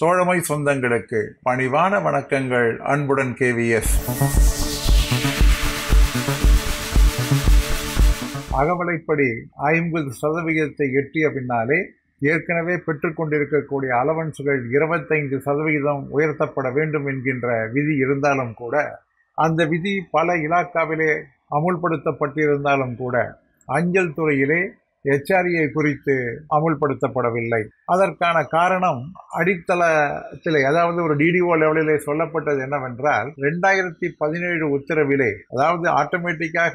தோழமை சொந்தங்களுக்கு பணிவான வணக்கங்கள். அன்புடன் KVS. அகவலைப்படி 50% எட்டிய பின்னாலே ஏற்கனவே பெற்றுக்கொண்டிருக்கக்கூடிய அலவன்ஸுகள் 25% உயர்த்தப்பட வேண்டும் என்கின்ற விதி இருந்தாலும் கூட, அந்த விதி பல இலாக்காவிலே அமுல்படுத்தப்பட்டிருந்தாலும் கூட அஞ்சல் துறையிலே HRA குறித்து அமுல்படுத்தப்படவில்லை. அதற்கான காரணம் அடித்தளத்திலே, அதாவது ஒரு DDO லெவலிலே சொல்லப்பட்டது என்னவென்றால், 2017 உத்தரவிலே, அதாவது ஆட்டோமேட்டிக்காக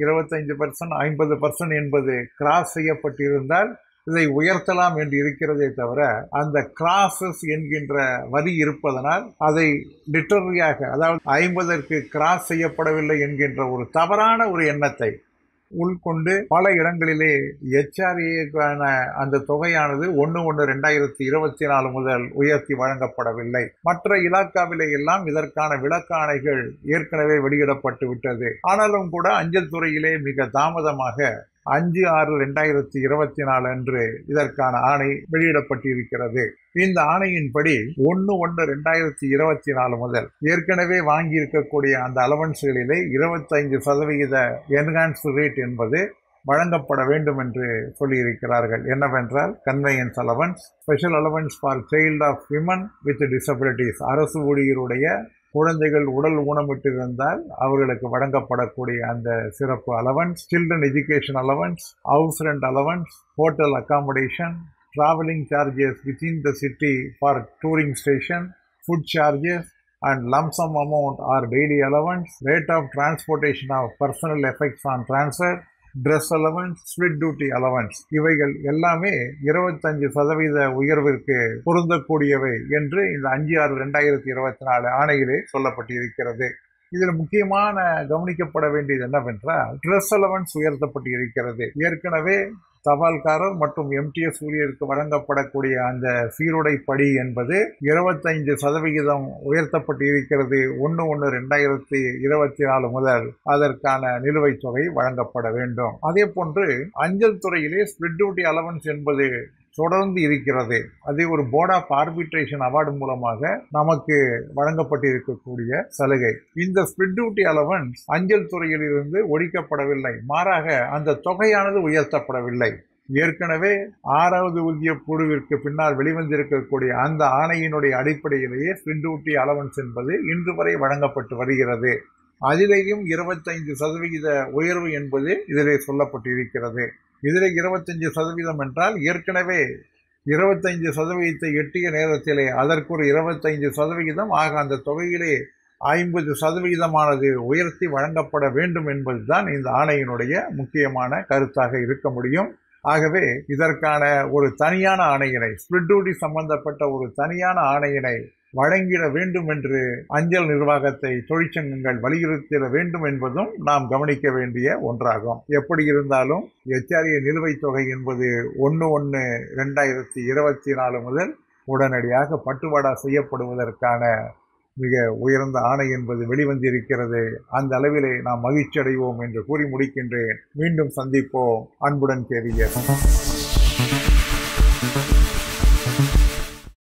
25%, 50% என்பது கிராஸ் செய்யப்பட்டிருந்தால் இதை உயர்த்தலாம் என்று இருக்கிறதே தவிர, அந்த கிராசஸ் என்கின்ற வரி இருப்பதனால் அதை லிட்டரரியாக, அதாவது 50ற்கு கிராஸ் செய்யப்படவில்லை என்கின்ற ஒரு தவறான ஒரு எண்ணத்தை உள்கொண்டு பல இடங்களிலே HRAக்கான அந்த தொகையானது 1/1/2024 முதல் உயர்த்தி வழங்கப்படவில்லை. மற்ற இலாக்காவிலே எல்லாம் இதற்கான விளக்காணைகள் ஏற்கனவே வெளியிடப்பட்டு விட்டது. ஆனாலும் கூட அஞ்சல் துறையிலே மிக தாமதமாக 5/6/2024 அன்று இதற்கான ஆணை வெளியிடப்பட்டிருக்கிறது. இந்த ஆணையின்படி 1/1/2024 முதல் ஏற்கனவே வாங்கியிருக்கக்கூடிய அந்த அலவன்ஸ்களிலே 25% என்ஹான்ஸ்டு ரேட் என்பது வழங்கப்பட வேண்டும் என்று சொல்லியிருக்கிறார்கள். என்னவென்றால், conveyance allowance, special allowance for child of women with disabilities, அரசு ஊழியருடைய குழந்தைகள் உடல் ஊனமிட்டிருந்தால் அவர்களுக்கு வழங்கப்படக்கூடிய அந்த சிறப்பு allowance, children education allowance, house rent allowance, hotel accommodation, traveling charges within the city for touring station, food charges and lump sum amount or daily allowance, rate of transportation of personal effects on transfer, dress allowance, split duty allowance, இவைகள் எல்லாமே 25% உயர்விற்கு பொருந்தக்கூடியவை என்று இந்த 5/6/2024 ஆணையிலே சொல்லப்பட்டிருக்கிறது. இதில் முக்கியமான கவனிக்கப்பட வேண்டியது என்னவென்றால், ட்ரெஸ் அலவன்ஸ் உயர்த்தப்பட்டு இருக்கிறது. ஏற்கனவே தபால்காரர் மற்றும் MTS ஊழியருக்கு வழங்கப்படக்கூடிய அந்த சீருடை படி என்பது 25% உயர்த்தப்பட்டு இருக்கிறது. 1/1/2024 முதல் அதற்கான நிலுவைத் தொகை வழங்கப்பட வேண்டும். அதே போன்று அஞ்சல் துறையிலே ஸ்பிளிட் டியூட்டி அலவன்ஸ் என்பது தொடர்ந்து இருக்கிறது. அது ஒரு போர்ட் ஆஃப் ஆர்பிட்ரேஷன் அவார்டு மூலமாக நமக்கு வழங்கப்பட்டிருக்கக்கூடிய சலுகை. இந்த ஸ்பிளிட் டியூட்டி அலவன்ஸ் அஞ்சல் துறையில் இருந்து ஒழிக்கப்படவில்லை, மாறாக அந்த தொகையானது உயர்த்தப்படவில்லை. ஏற்கனவே 6வது ஊதிய குழுவிற்கு பின்னால் வெளிவந்திருக்கக்கூடிய அந்த ஆணையினுடைய அடிப்படையிலேயே ஸ்பிளிட் டியூட்டி அலவன்ஸ் என்பது இன்று வரை வழங்கப்பட்டு வருகிறது. அதிலேயும் 25% உயர்வு என்பது இதிலே சொல்லப்பட்டிருக்கிறது. இதில் 25% என்றால், ஏற்கனவே 25% எட்டிய நேரத்திலே அதற்கு ஒரு 25% ஆக அந்த தொகையிலே 50% உயர்த்தி வழங்கப்பட வேண்டும் என்பதுதான் இந்த ஆணையினுடைய முக்கியமான கருத்தாக இருக்க முடியும். ஆகவே இதற்கான ஒரு தனியான ஆணையினை, ஸ்பிளிட் டியூட்டி சம்பந்தப்பட்ட ஒரு தனியான ஆணையினை வழங்கிட வேண்டும் என்று அஞ்சல் நிர்வாகத்தை தொழிற்சங்கங்கள் வலியுறுத்திட வேண்டும் என்பதும் நாம் கவனிக்க வேண்டிய ஒன்றாகும். எப்படி இருந்தாலும் HRA நிலுவைத் தொகை என்பது 1/1/2024 முதல் உடனடியாக பட்டுவாடா செய்யப்படுவதற்கான மிக உயர்ந்த ஆணை என்பது வெளிவந்திருக்கிறது. அந்த அளவிலே நாம் மகிழ்ச்சி அடைவோம் என்று கூறி முடிக்கின்றேன். மீண்டும் சந்திப்போம். அன்புடன் KVS.